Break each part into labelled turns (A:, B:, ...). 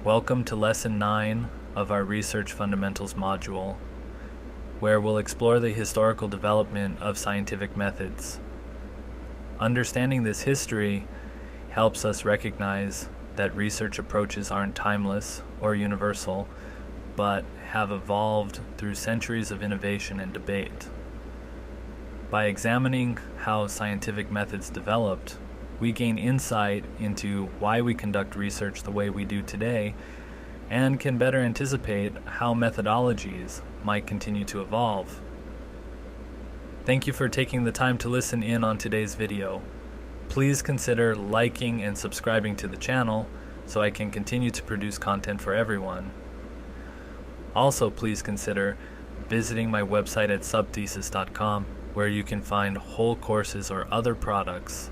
A: Welcome to Lesson 9 of our Research Fundamentals module, where we'll explore the historical development of scientific methods. Understanding this history helps us recognize that research approaches aren't timeless or universal, but have evolved through centuries of innovation and debate. By examining how scientific methods developed, we gain insight into why we conduct research the way we do today, and can better anticipate how methodologies might continue to evolve. Thank you for taking the time to listen in on today's video. Please consider liking and subscribing to the channel so I can continue to produce content for everyone. Also, please consider visiting my website at subthesis.com, where you can find whole courses or other products.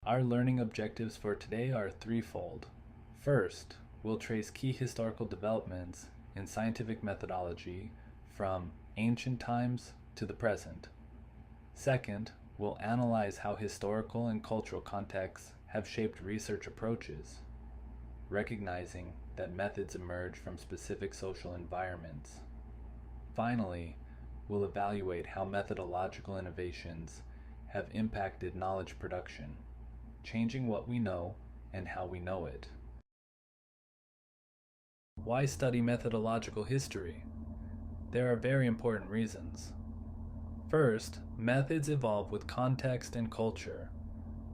A: Our learning objectives for today are threefold. First, we'll trace key historical developments in scientific methodology from ancient times to the present. Second, we'll analyze how historical and cultural contexts have shaped research approaches, recognizing that methods emerge from specific social environments. Finally, we'll evaluate how methodological innovations have impacted knowledge production, changing what we know and how we know it. Why study methodological history? There are very important reasons. First, methods evolve with context and culture.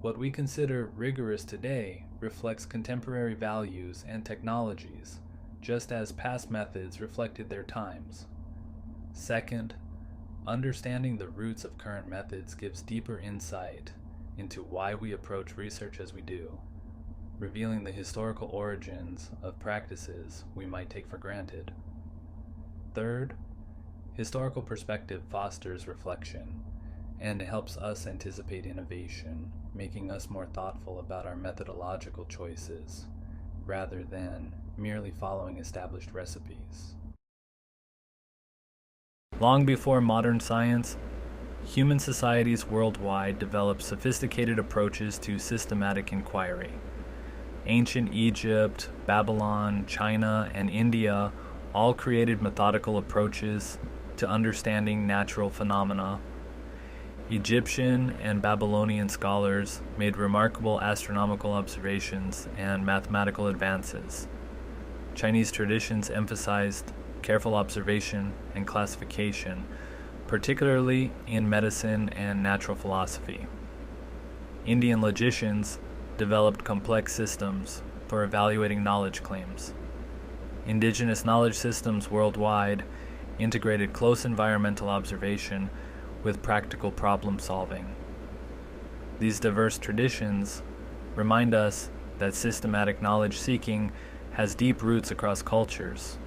A: What we consider rigorous today reflects contemporary values and technologies, just as past methods reflected their times. Second, understanding the roots of current methods gives deeper insight into why we approach research as we do, revealing the historical origins of practices we might take for granted. Third, historical perspective fosters reflection and helps us anticipate innovation, making us more thoughtful about our methodological choices rather than merely following established recipes. Long before modern science, human societies worldwide developed sophisticated approaches to systematic inquiry. Ancient Egypt, Babylon, China, and India all created methodical approaches to understanding natural phenomena. Egyptian and Babylonian scholars made remarkable astronomical observations and mathematical advances. Chinese traditions emphasized careful observation and classification, particularly in medicine and natural philosophy. Indian logicians developed complex systems for evaluating knowledge claims. Indigenous knowledge systems worldwide integrated close environmental observation with practical problem solving. These diverse traditions remind us that systematic knowledge seeking has deep roots across cultures.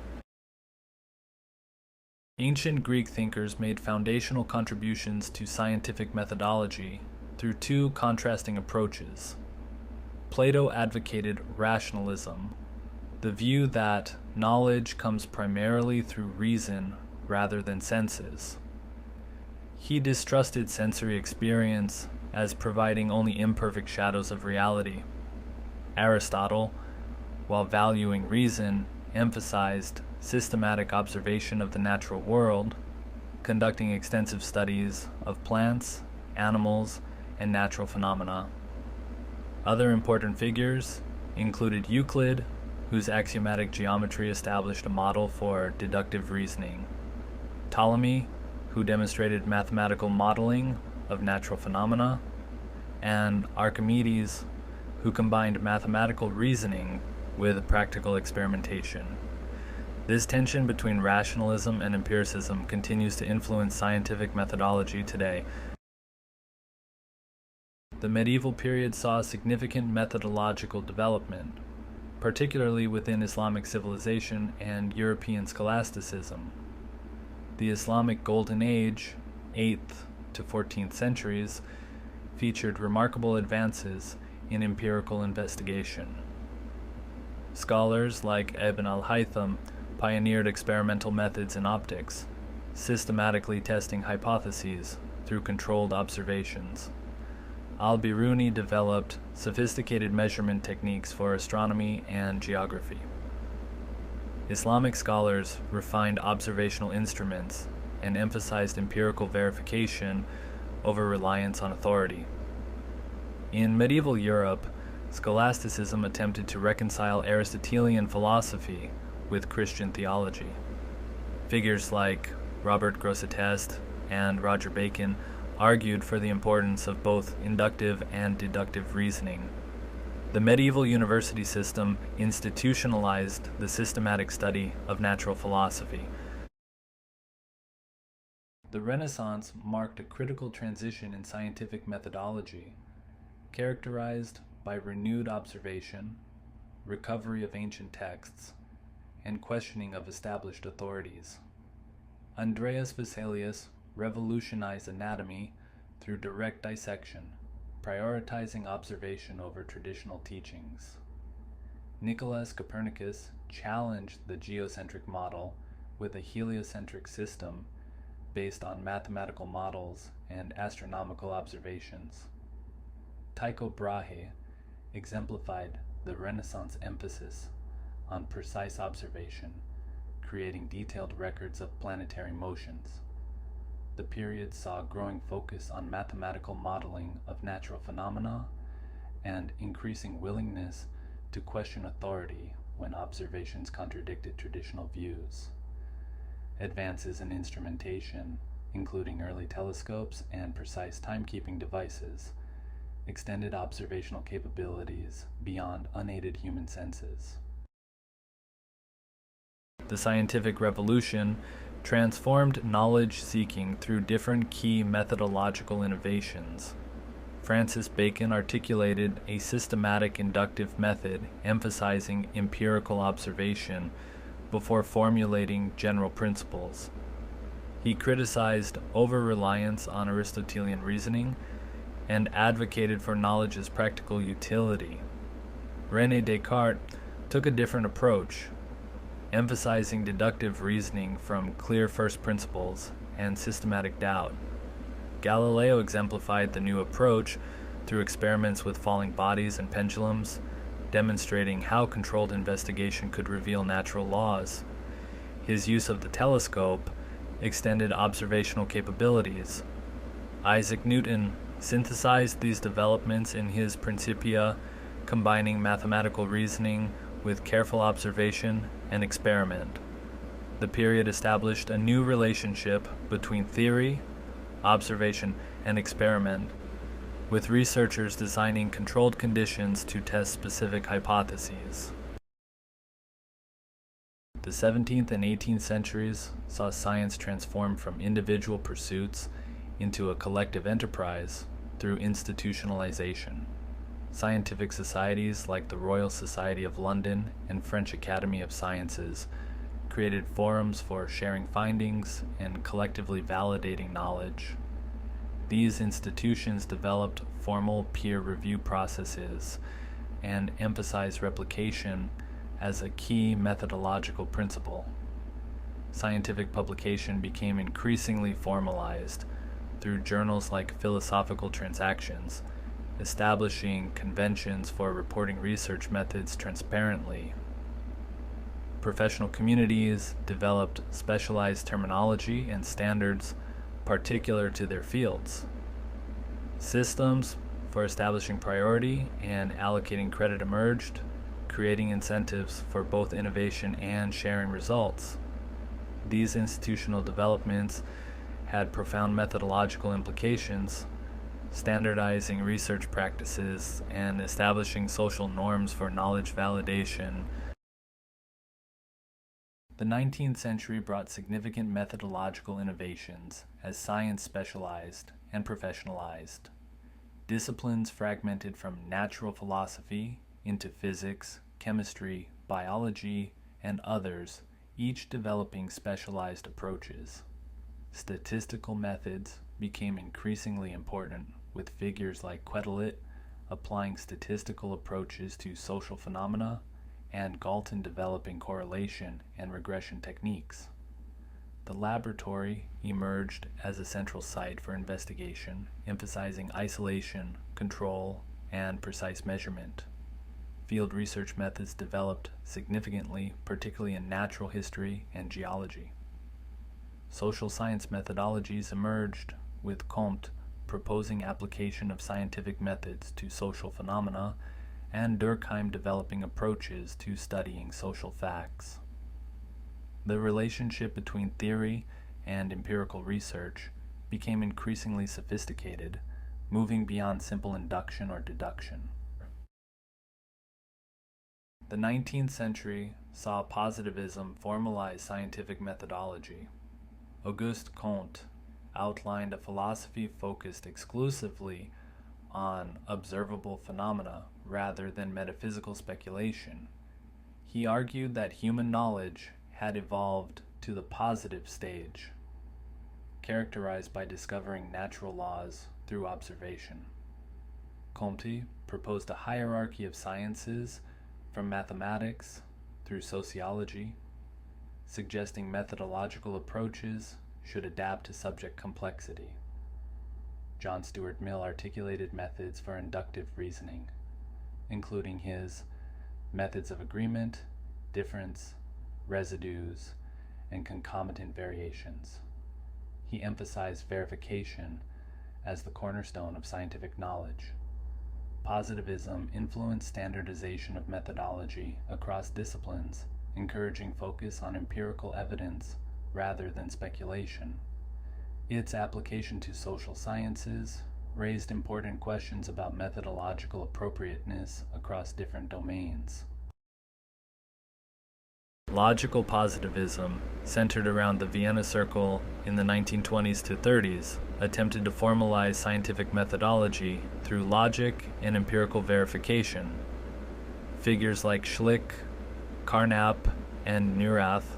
A: Ancient Greek thinkers made foundational contributions to scientific methodology through two contrasting approaches. Plato advocated rationalism, the view that knowledge comes primarily through reason rather than senses. He distrusted sensory experience as providing only imperfect shadows of reality. Aristotle, while valuing reason, emphasized systematic observation of the natural world, conducting extensive studies of plants, animals, and natural phenomena. Other important figures included Euclid, whose axiomatic geometry established a model for deductive reasoning; Ptolemy, who demonstrated mathematical modeling of natural phenomena; and Archimedes, who combined mathematical reasoning with practical experimentation. This tension between rationalism and empiricism continues to influence scientific methodology today. The medieval period saw a significant methodological development, particularly within Islamic civilization and European scholasticism. The Islamic Golden Age, 8th to 14th centuries, featured remarkable advances in empirical investigation. Scholars like Ibn al-Haytham pioneered experimental methods in optics, systematically testing hypotheses through controlled observations. Al-Biruni developed sophisticated measurement techniques for astronomy and geography. Islamic scholars refined observational instruments and emphasized empirical verification over reliance on authority. In medieval Europe, scholasticism attempted to reconcile Aristotelian philosophy with Christian theology. Figures like Robert Grosseteste and Roger Bacon argued for the importance of both inductive and deductive reasoning. The medieval university system institutionalized the systematic study of natural philosophy. The Renaissance marked a critical transition in scientific methodology, characterized by renewed observation, recovery of ancient texts, and questioning of established authorities. Andreas Vesalius revolutionized anatomy through direct dissection, prioritizing observation over traditional teachings. Nicolaus Copernicus challenged the geocentric model with a heliocentric system based on mathematical models and astronomical observations. Tycho Brahe exemplified the Renaissance emphasis on precise observation, creating detailed records of planetary motions. The period saw a growing focus on mathematical modeling of natural phenomena and increasing willingness to question authority when observations contradicted traditional views. Advances in instrumentation, including early telescopes and precise timekeeping devices, extended observational capabilities beyond unaided human senses. The scientific revolution transformed knowledge-seeking through different key methodological innovations. Francis Bacon articulated a systematic inductive method emphasizing empirical observation before formulating general principles. He criticized over-reliance on Aristotelian reasoning and advocated for knowledge's practical utility. René Descartes took a different approach, emphasizing deductive reasoning from clear first principles and systematic doubt. Galileo exemplified the new approach through experiments with falling bodies and pendulums, demonstrating how controlled investigation could reveal natural laws. His use of the telescope extended observational capabilities. Isaac Newton synthesized these developments in his Principia, combining mathematical reasoning with careful observation and experiment. The period established a new relationship between theory, observation, and experiment, with researchers designing controlled conditions to test specific hypotheses. The 17th and 18th centuries saw science transform from individual pursuits into a collective enterprise through institutionalization. Scientific societies like the Royal Society of London and French Academy of Sciences created forums for sharing findings and collectively validating knowledge. These institutions developed formal peer review processes and emphasized replication as a key methodological principle. Scientific publication became increasingly formalized through journals like Philosophical Transactions, establishing conventions for reporting research methods transparently. Professional communities developed specialized terminology and standards particular to their fields. Systems for establishing priority and allocating credit emerged, creating incentives for both innovation and sharing results. These institutional developments had profound methodological implications, standardizing research practices and establishing social norms for knowledge validation. The 19th century brought significant methodological innovations as science specialized and professionalized. Disciplines fragmented from natural philosophy into physics, chemistry, biology, and others, each developing specialized approaches. Statistical methods became increasingly important, with figures like Quetelet applying statistical approaches to social phenomena and Galton developing correlation and regression techniques. the laboratory emerged as a central site for investigation, emphasizing isolation, control, and precise measurement. Field research methods developed significantly, particularly in natural history and geology. Social science methodologies emerged, with Comte proposing application of scientific methods to social phenomena, and Durkheim developing approaches to studying social facts. The relationship between theory and empirical research became increasingly sophisticated, moving beyond simple induction or deduction. The 19th century saw positivism formalize scientific methodology. Auguste Comte outlined a philosophy focused exclusively on observable phenomena rather than metaphysical speculation. He argued that human knowledge had evolved to the positive stage, characterized by discovering natural laws through observation. Comte proposed a hierarchy of sciences from mathematics through sociology, suggesting methodological approaches should adapt to subject complexity. John Stuart Mill articulated methods for inductive reasoning, including his methods of agreement, difference, residues, and concomitant variations. He emphasized verification as the cornerstone of scientific knowledge. Positivism influenced standardization of methodology across disciplines, encouraging focus on empirical evidence rather than speculation. Its application to social sciences raised important questions about methodological appropriateness across different domains. Logical positivism, centered around the Vienna Circle in the 1920s to 30s, attempted to formalize scientific methodology through logic and empirical verification. Figures like Schlick, Carnap, and Neurath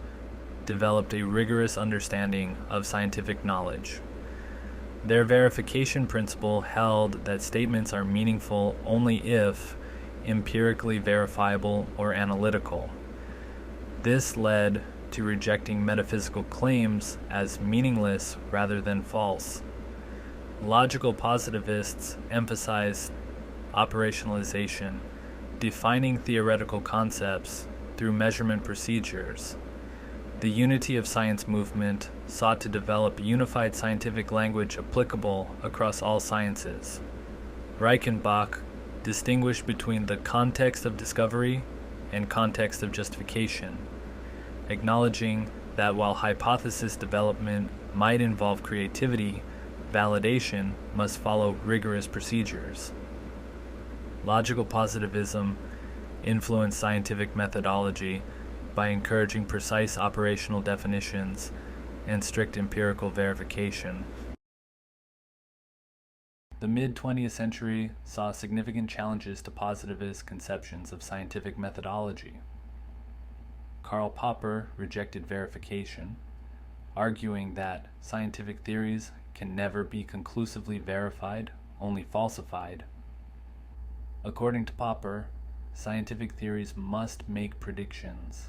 A: developed a rigorous understanding of scientific knowledge. Their verification principle held that statements are meaningful only if empirically verifiable or analytical. This led to rejecting metaphysical claims as meaningless rather than false. Logical positivists emphasized operationalization, defining theoretical concepts through measurement procedures. The Unity of Science movement sought to develop unified scientific language applicable across all sciences. Reichenbach distinguished between the context of discovery and context of justification, acknowledging that while hypothesis development might involve creativity, validation must follow rigorous procedures. Logical positivism influenced scientific methodology by encouraging precise operational definitions and strict empirical verification. The mid-20th century saw significant challenges to positivist conceptions of scientific methodology. Karl Popper rejected verification, arguing that scientific theories can never be conclusively verified, only falsified. According to Popper, scientific theories must make predictions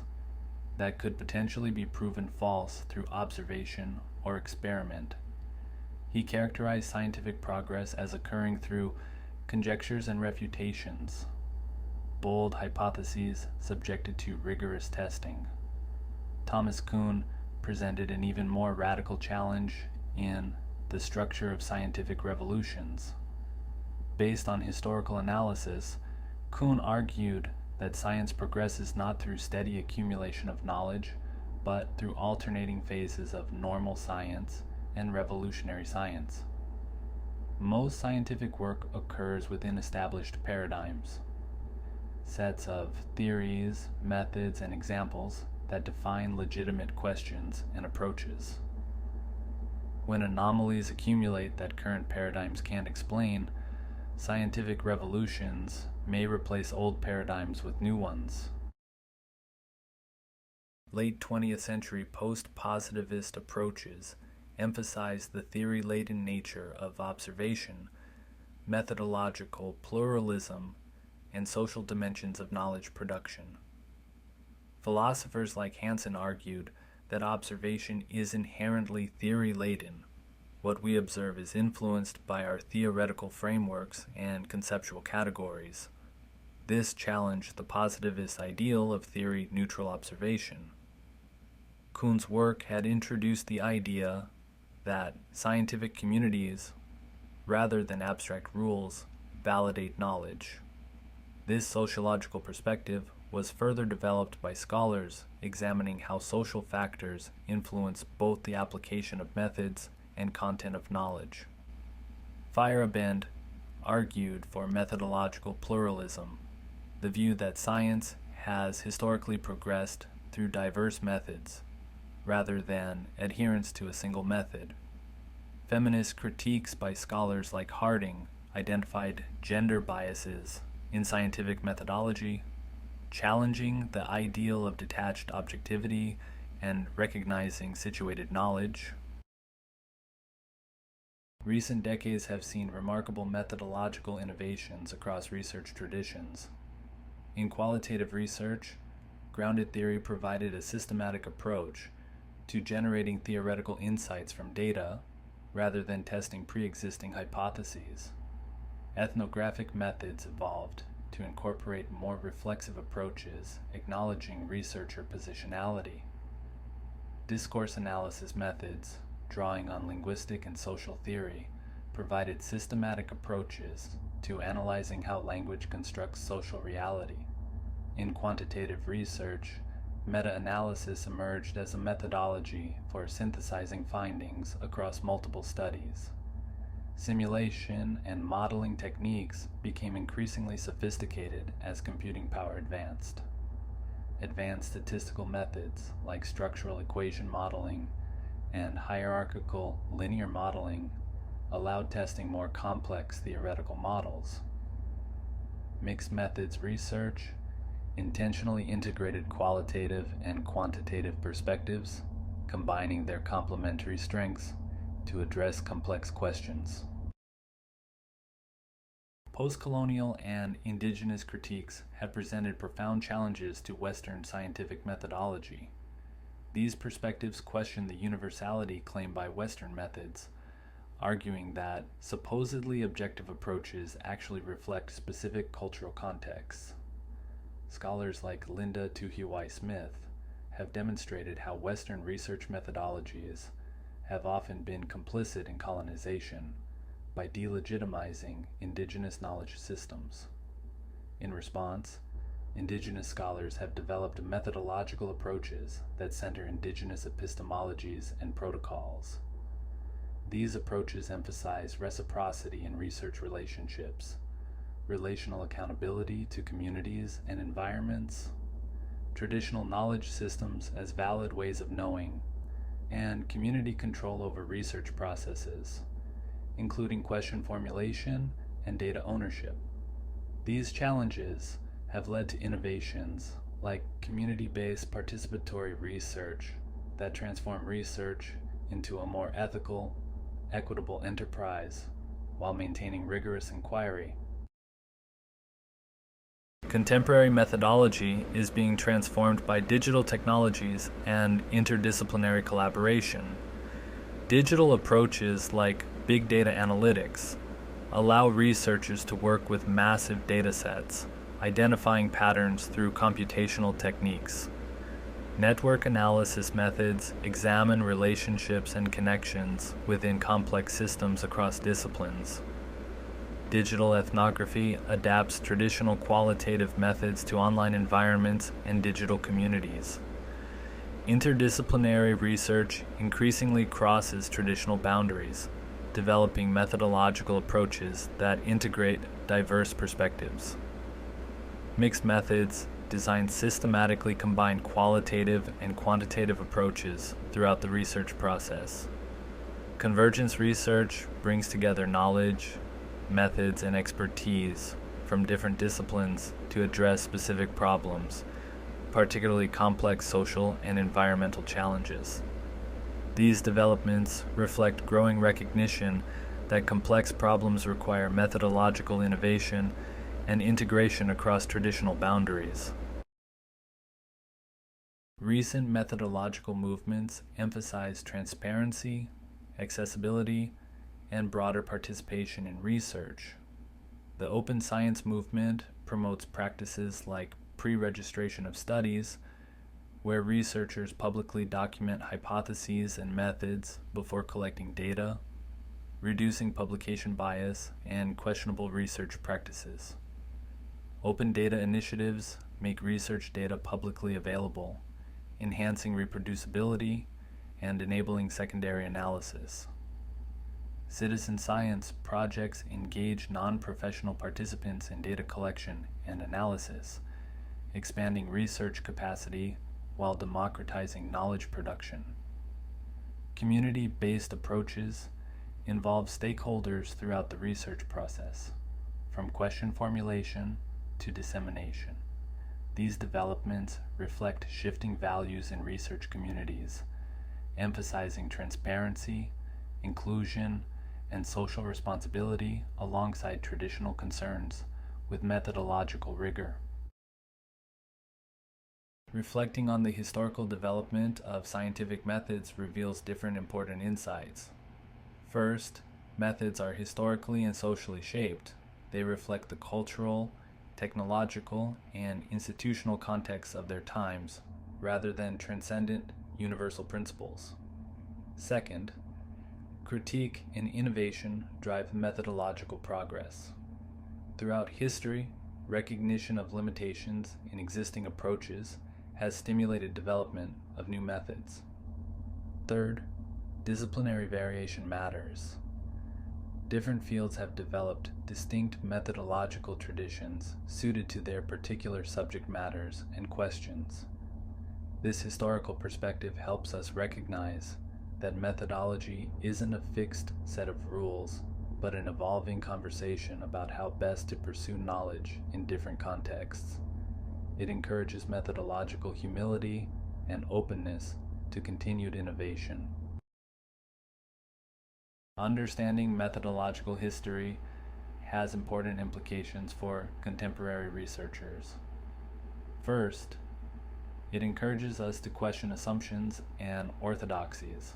A: that could potentially be proven false through observation or experiment. He characterized scientific progress as occurring through conjectures and refutations, bold hypotheses subjected to rigorous testing. Thomas Kuhn presented an even more radical challenge in The Structure of Scientific Revolutions. Based on historical analysis, Kuhn argued that science progresses not through steady accumulation of knowledge, but through alternating phases of normal science and revolutionary science. Most scientific work occurs within established paradigms, sets of theories, methods, and examples that define legitimate questions and approaches. When anomalies accumulate that current paradigms can't explain, scientific revolutions may replace old paradigms with new ones. Late 20th century post-positivist approaches emphasize the theory-laden nature of observation, methodological pluralism, and social dimensions of knowledge production. Philosophers like Hansen argued that observation is inherently theory-laden. What we observe is influenced by our theoretical frameworks and conceptual categories. This challenged the positivist ideal of theory-neutral observation. Kuhn's work had introduced the idea that scientific communities, rather than abstract rules, validate knowledge. This sociological perspective was further developed by scholars examining how social factors influence both the application of methods and content of knowledge. Feyerabend argued for methodological pluralism, the view that science has historically progressed through diverse methods, rather than adherence to a single method. Feminist critiques by scholars like Harding identified gender biases in scientific methodology, challenging the ideal of detached objectivity and recognizing situated knowledge. Recent decades have seen remarkable methodological innovations across research traditions. In qualitative research, grounded theory provided a systematic approach to generating theoretical insights from data rather than testing pre-existing hypotheses. Ethnographic methods evolved to incorporate more reflexive approaches, acknowledging researcher positionality. Discourse analysis methods, drawing on linguistic and social theory, provided systematic approaches to analyzing how language constructs social reality. In quantitative research, meta-analysis emerged as a methodology for synthesizing findings across multiple studies. Simulation and modeling techniques became increasingly sophisticated as computing power advanced. Advanced statistical methods like structural equation modeling and hierarchical linear modeling allowed testing more complex theoretical models. Mixed methods research intentionally integrated qualitative and quantitative perspectives, combining their complementary strengths to address complex questions. Postcolonial and indigenous critiques have presented profound challenges to Western scientific methodology. These perspectives question the universality claimed by Western methods, arguing that supposedly objective approaches actually reflect specific cultural contexts. Scholars like Linda Tuhiwai-Smith have demonstrated how Western research methodologies have often been complicit in colonization by delegitimizing indigenous knowledge systems. In response, indigenous scholars have developed methodological approaches that center indigenous epistemologies and protocols. These approaches emphasize reciprocity in research relationships, relational accountability to communities and environments, traditional knowledge systems as valid ways of knowing, and community control over research processes, including question formulation and data ownership. These challenges have led to innovations like community-based participatory research that transform research into a more ethical, equitable enterprise while maintaining rigorous inquiry. Contemporary methodology is being transformed by digital technologies and interdisciplinary collaboration. Digital approaches like big data analytics allow researchers to work with massive data sets, identifying patterns through computational techniques. Network analysis methods examine relationships and connections within complex systems across disciplines. Digital ethnography adapts traditional qualitative methods to online environments and digital communities. Interdisciplinary research increasingly crosses traditional boundaries, developing methodological approaches that integrate diverse perspectives. Mixed methods designed systematically combine qualitative and quantitative approaches throughout the research process. Convergence research brings together knowledge, methods, and expertise from different disciplines to address specific problems, particularly complex social and environmental challenges. These developments reflect growing recognition that complex problems require methodological innovation and integration across traditional boundaries. Recent methodological movements emphasize transparency, accessibility, and broader participation in research. The open science movement promotes practices like pre-registration of studies, where researchers publicly document hypotheses and methods before collecting data, reducing publication bias and questionable research practices. Open data initiatives make research data publicly available, enhancing reproducibility and enabling secondary analysis. Citizen science projects engage non-professional participants in data collection and analysis, expanding research capacity while democratizing knowledge production. Community-based approaches involve stakeholders throughout the research process, from question formulation to dissemination. These developments reflect shifting values in research communities, emphasizing transparency, inclusion, and social responsibility alongside traditional concerns with methodological rigor. Reflecting on the historical development of scientific methods reveals different important insights. First, methods are historically and socially shaped. They reflect the cultural, technological, and institutional contexts of their times, rather than transcendent, universal principles. Second, critique and innovation drive methodological progress. Throughout history, recognition of limitations in existing approaches has stimulated development of new methods. Third, disciplinary variation matters. Different fields have developed distinct methodological traditions suited to their particular subject matters and questions. This historical perspective helps us recognize that methodology isn't a fixed set of rules, but an evolving conversation about how best to pursue knowledge in different contexts. It encourages methodological humility and openness to continued innovation. Understanding methodological history has important implications for contemporary researchers. First, it encourages us to question assumptions and orthodoxies,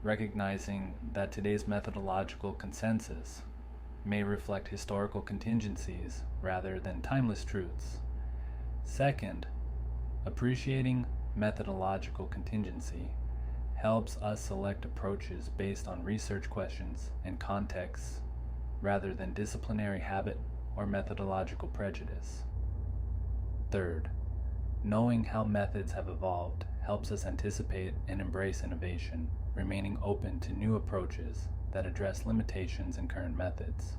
A: recognizing that today's methodological consensus may reflect historical contingencies rather than timeless truths. Second, appreciating methodological contingency helps us select approaches based on research questions and contexts rather than disciplinary habit or methodological prejudice. Third, knowing how methods have evolved helps us anticipate and embrace innovation, remaining open to new approaches that address limitations in current methods.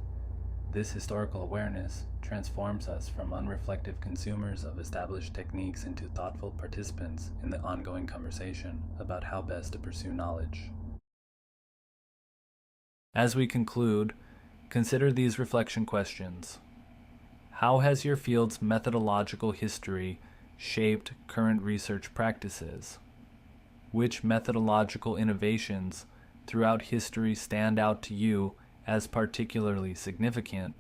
A: This historical awareness transforms us from unreflective consumers of established techniques into thoughtful participants in the ongoing conversation about how best to pursue knowledge. As we conclude, consider these reflection questions. How has your field's methodological history shaped current research practices? Which methodological innovations throughout history stand out to you as particularly significant,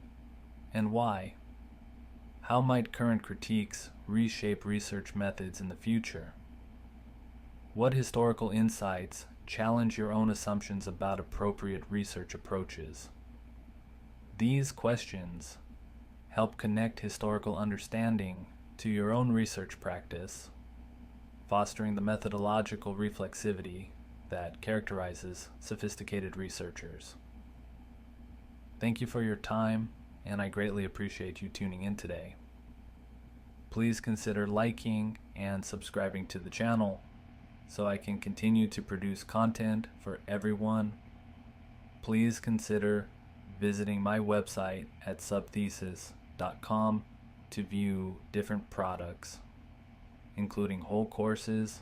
A: and why? How might current critiques reshape research methods in the future? What historical insights challenge your own assumptions about appropriate research approaches? These questions help connect historical understanding to your own research practice, fostering the methodological reflexivity that characterizes sophisticated researchers. Thank you for your time, and I greatly appreciate you tuning in today. Please consider liking and subscribing to the channel so I can continue to produce content for everyone. Please consider visiting my website at subthesis.com to view different products, including whole courses,